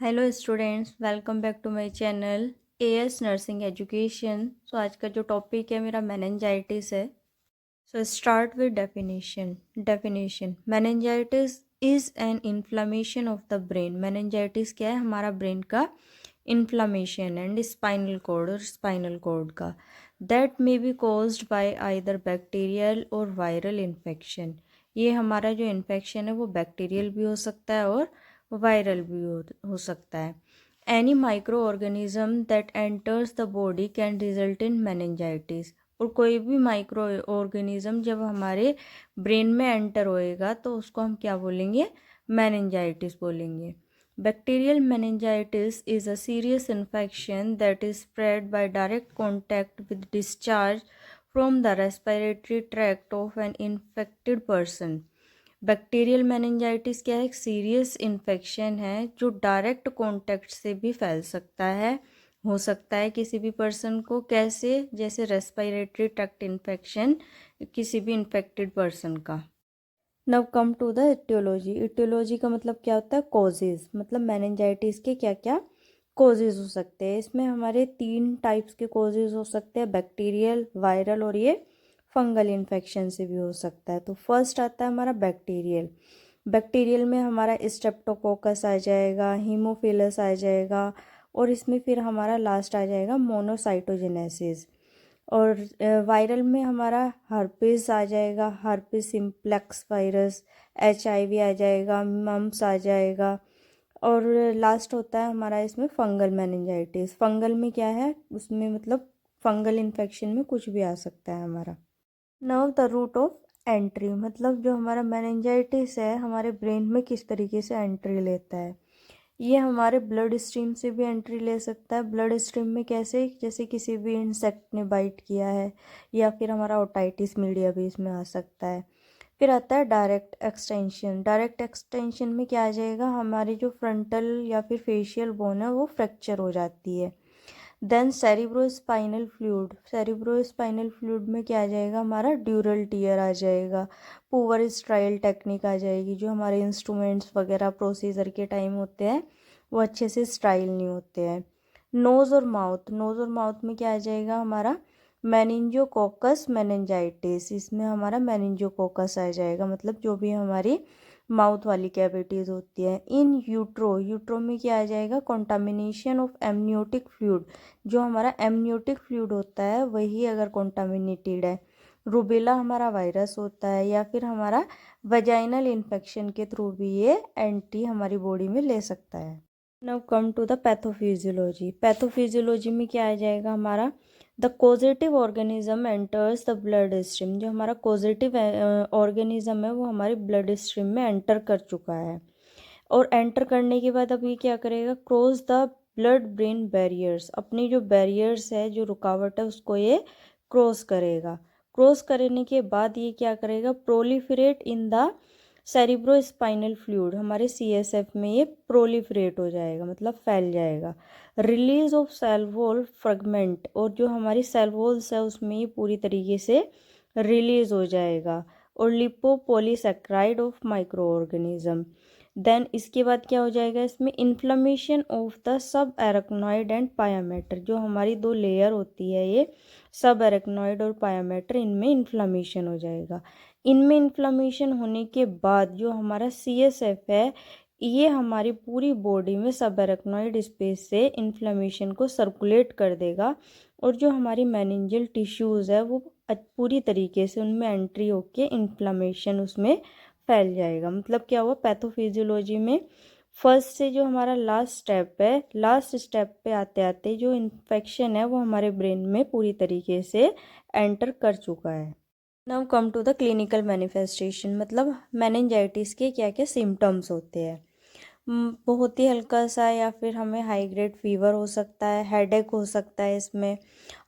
Hello students, welcome back to my channel AS nursing education. So आज का जो topic है मेरा मेनिंजाइटिस है। So start with definition meningitis is an inflammation of the brain. Meningitis क्या है? हमारा ब्रेन का इन्फ्लामेशन एंड स्पाइनल कॉर्ड का that may be caused by either bacterial और वायरल इन्फेक्शन। ये हमारा जो इन्फेक्शन है वो बैक्टीरियल भी हो सकता है और वायरल भी हो सकता है। Any micro organism that enters the body can result in meningitis. और कोई भी माइक्रो ऑर्गेनिज्म जब हमारे ब्रेन में एंटर होएगा तो उसको हम क्या बोलेंगे? मेनिंजाइटिस बोलेंगे। Bacterial meningitis is a serious infection that is spread by direct contact with discharge from the respiratory tract of an infected person. Bacterial meningitis क्या है? एक सीरियस इन्फेक्शन है जो डायरेक्ट कॉन्टैक्ट से भी फैल सकता है, हो सकता है किसी भी पर्सन को। कैसे? जैसे रेस्पिरेटरी ट्रैक्ट इन्फेक्शन किसी भी इन्फेक्टेड पर्सन का। Now come to the aetiology. Aetiology का मतलब क्या होता है? कॉजेज। मतलब मेनिंजाइटिस के क्या क्या कॉजेज हो सकते हैं। इसमें हमारे 3 टाइप्स के कॉजेज हो सकते हैं, बैक्टीरियल, वायरल और ये फंगल इन्फेक्शन से भी हो सकता है। तो फर्स्ट आता है हमारा बैक्टीरियल। बैक्टीरियल में हमारा स्ट्रेप्टोकोकस आ जाएगा, हीमोफिलस आ जाएगा और इसमें फिर हमारा लास्ट आ जाएगा मोनोसाइटोजेनेसिस। और वायरल में हमारा हर्पिस आ जाएगा, हर्पिस सिम्प्लेक्स वायरस, HIV आ जाएगा, मम्स आ जाएगा। और लास्ट होता है हमारा इसमें फंगल मेनिंजाइटिस। फंगल में क्या है? उसमें मतलब फंगल इन्फेक्शन में कुछ भी आ सकता है हमारा। Now the route of entry. मतलब जो हमारा मेनिंजाइटिस है हमारे ब्रेन में किस तरीके से एंट्री लेता है। ये हमारे ब्लड स्ट्रीम से भी एंट्री ले सकता है। ब्लड स्ट्रीम में कैसे? जैसे किसी भी इंसेक्ट ने बाइट किया है या फिर हमारा ओटाइटिस मीडिया भी इसमें आ सकता है। फिर आता है डायरेक्ट एक्सटेंशन। डायरेक्ट एक्सटेंशन में क्या आ जाएगा? हमारी जो फ्रंटल या फिर फेशियल बोन है वो फ्रैक्चर हो जाती है। Then cerebrospinal fluid. Cerebrospinal fluid में क्या आ जाएगा? हमारा ड्यूरल टीयर आ जाएगा। पुअर स्ट्राइल टेक्निक आ जाएगी। जो हमारे इंस्ट्रूमेंट्स वगैरह प्रोसीजर के टाइम होते हैं वो अच्छे से स्टाइल नहीं होते हैं। नोज़ और माउथ। नोज़ और माउथ में क्या आ जाएगा? हमारा मेनिंजोकोकस मेनिंजाइटिस। इसमें हमारा मेनिंजोकोकस आ जाएगा। मतलब जो भी हमारी माउथ वाली कैविटीज़ होती है। इन यूट्रो। यूट्रो में क्या आ जाएगा? Contamination of amniotic fluid. जो हमारा एमनियोटिक फ्लूइड होता है वही अगर कॉन्टामिनेटेड है। रूबेला हमारा वायरस होता है या फिर हमारा वजाइनल इन्फेक्शन के थ्रू भी ये एंटी हमारी बॉडी में ले सकता है। Now come to the pathophysiology. Pathophysiology में क्या आ जाएगा हमारा? The causative organism enters the blood stream. जो हमारा कॉजेटिव ऑर्गेनिज्म है वो हमारे ब्लड स्ट्रीम में एंटर कर चुका है और एंटर करने के बाद अब ये क्या करेगा? Cross the blood brain barriers. अपनी जो बैरियर्स है, जो रुकावट है, उसको ये क्रॉस करेगा। क्रॉस करने के बाद ये क्या करेगा? Proliferate in the cerebrospinal fluid. हमारे CSF में ये प्रोलिफरेट हो जाएगा, मतलब फैल जाएगा। Release of cell wall fragment. और जो हमारी सेल वॉल्स है उसमें ये पूरी तरीके से रिलीज हो जाएगा। और लिपोपोलीसेक्राइड ऑफ माइक्रो ऑर्गेनिज्म। देन इसके बाद क्या हो जाएगा? इसमें inflammation of the sub arachnoid and pia mater. जो हमारी 2 लेयर होती है ये सब एरेक्नॉइड और पायामेटर, इनमें इन्फ्लेमेशन हो जाएगा। इनमें इन्फ्लेमेशन होने के बाद जो हमारा CSF है ये हमारी पूरी बॉडी में सब एरेक्नॉइड स्पेस से इन्फ्लेमेशन को सर्कुलेट कर देगा। और जो हमारी मेनिंजियल टिश्यूज़ है वो पूरी तरीके से उनमें एंट्री होके इन्फ्लेमेशन उसमें फैल जाएगा। मतलब क्या हुआ? पैथोफिजियोलॉजी में फर्स्ट से जो हमारा लास्ट स्टेप है, लास्ट स्टेप पे आते आते जो इन्फेक्शन है वो हमारे ब्रेन में पूरी तरीके से एंटर कर चुका है। Now come to the clinical manifestation. मतलब मेनिंजाइटिस के क्या क्या सिम्टम्स होते हैं। बहुत ही हल्का सा या फिर हमें हाई ग्रेड फीवर हो सकता है, हेडेक हो सकता है इसमें।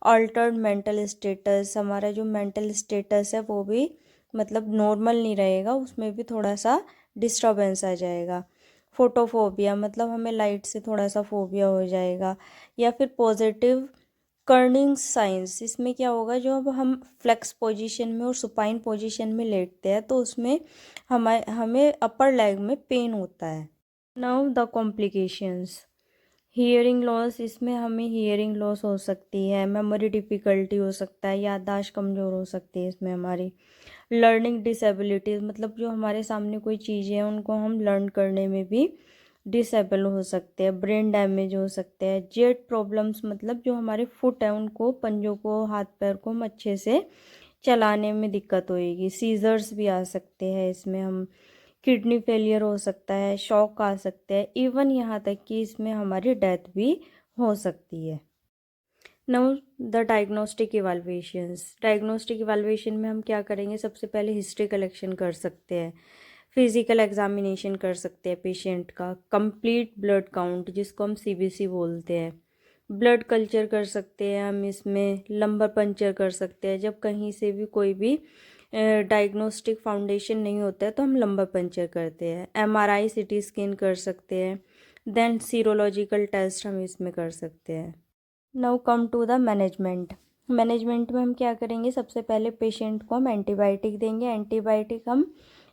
Altered mental status. हमारा जो मेंटल स्टेटस है वो भी मतलब नॉर्मल नहीं रहेगा, उसमें भी थोड़ा सा डिस्टर्बेंस आ जाएगा। फोटोफोबिया। मतलब हमें लाइट से थोड़ा सा फोबिया हो जाएगा। या फिर पॉजिटिव कर्निंग साइंस। इसमें क्या होगा? जो अब हम फ्लेक्स पोजीशन में और सुपाइन पोजीशन में लेटते हैं तो उसमें हमें अपर लेग में पेन होता है। Now the complications. Hearing loss, इसमें हमें हियरिंग लॉस हो सकती है, मेमोरी डिफ़िकल्टी हो सकता है, याददाश्त कमज़ोर हो सकती है इसमें हमारी। लर्निंग डिसेबिलिटीज़, मतलब जो हमारे सामने कोई चीज़ें हैं उनको हम लर्न करने में भी डिसेबल हो सकते हैं। ब्रेन डैमेज हो सकते हैं। जेट प्रॉब्लम्स, मतलब जो हमारे फुट है उनको, पंजों को, हाथ पैर को हम अच्छे से चलाने में दिक्कत होएगी। सीजर्स भी आ सकते हैं इसमें, हम किडनी फेलियर हो सकता है, शॉक आ सकते हैं, इवन यहाँ तक कि इसमें हमारी डेथ भी हो सकती है। Now the diagnostic evaluations. Diagnostic evaluation में हम क्या करेंगे, सबसे पहले हिस्ट्री कलेक्शन कर सकते हैं, फिजिकल एग्जामिनेशन कर सकते हैं पेशेंट का, कंप्लीट ब्लड काउंट जिसको हम सीबीसी बोलते हैं, ब्लड कल्चर कर सकते हैं हम, इसमें लंबर पंचर कर सकते हैं। जब कहीं से भी कोई भी डायग्नोस्टिक फाउंडेशन नहीं होता है तो हम लंबर पंचर करते हैं। एमआरआई, सीटी स्कैन कर सकते हैं। देन सीरोलॉजिकल टेस्ट हम इसमें कर सकते हैं। Now come to the management. Management में हम क्या करेंगे, सबसे पहले पेशेंट को हम एंटीबायोटिक देंगे। एंटीबायोटिक हम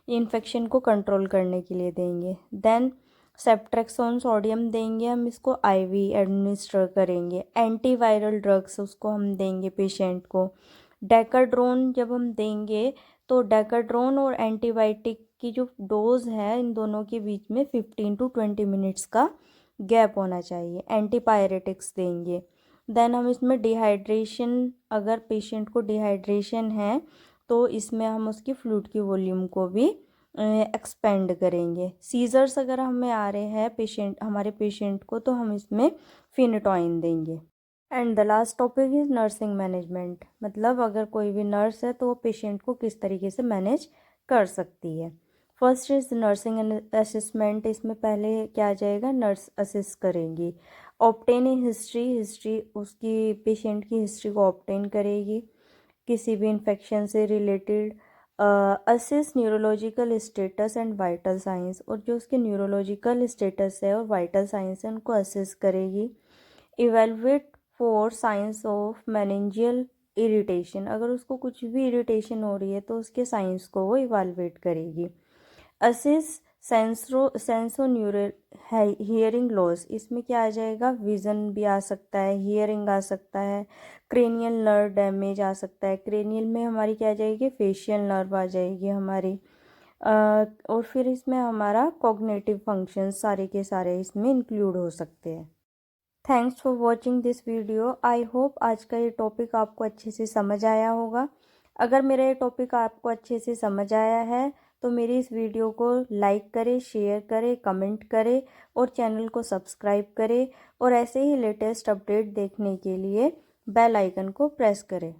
इन्फेक्शन को कंट्रोल करने के लिए देंगे। देन सेप्ट्रेक्सोन सोडियम देंगे हम, इसको आईवी एडमिनिस्टर करेंगे। एंटीवायरल ड्रग्स उसको हम देंगे पेशेंट को। डेकाड्रोन जब हम देंगे तो डेकाड्रोन और एंटीबायोटिक की जो डोज है इन दोनों के बीच में 15 to 20 मिनट्स का गैप होना चाहिए। एंटीपायरेटिक्स देंगे। देन हम इसमें डिहाइड्रेशन, अगर पेशेंट को डिहाइड्रेशन है तो इसमें हम उसकी फ्लूइड की वॉल्यूम को भी एक्सपेंड करेंगे। सीजर्स अगर हमें आ रहे हैं हमारे पेशेंट को तो हम इसमें फिनेटॉइन देंगे। And the last topic is nursing management, मतलब अगर कोई भी नर्स है तो वो पेशेंट को किस तरीके से मैनेज कर सकती है। First is nursing assessment. इसमें पहले क्या आ जाएगा, नर्स असेस करेंगी। ऑब्टेन हिस्ट्री उसकी पेशेंट की हिस्ट्री को ऑब्टेन करेगी किसी भी इन्फेक्शन से related. Assess neurological status and vital science, और जो उसके न्यूरोलॉजिकल स्टेटस है और वाइटल साइंस है उनको असेस करेगी। Evaluate for science of meningeal irritation, अगर उसको कुछ भी इरिटेशन हो रही है तो उसके साइंस को वो इवेलुएट करेगी। असिस सेंसो न्यूरल हियरिंग लॉस, इसमें क्या आ जाएगा, विज़न भी आ सकता है, हियरिंग आ सकता है, क्रेनियल नर्व डैमेज आ सकता है। क्रेनियल में हमारी क्या आ जाएगी, फेशियल नर्व आ जाएगी हमारी। और फिर इसमें हमारा कॉग्निटिव फंक्शन सारे के सारे इसमें इंक्लूड हो सकते हैं। Thanks for watching this video. I hope आज का ये टॉपिक आपको अच्छे से समझ आया होगा। अगर मेरा ये टॉपिक आपको अच्छे से समझ आया है तो मेरी इस वीडियो को लाइक करें, शेयर करें, कमेंट करें और चैनल को सब्सक्राइब करें, और ऐसे ही लेटेस्ट अपडेट देखने के लिए बेल आइकन को प्रेस करें।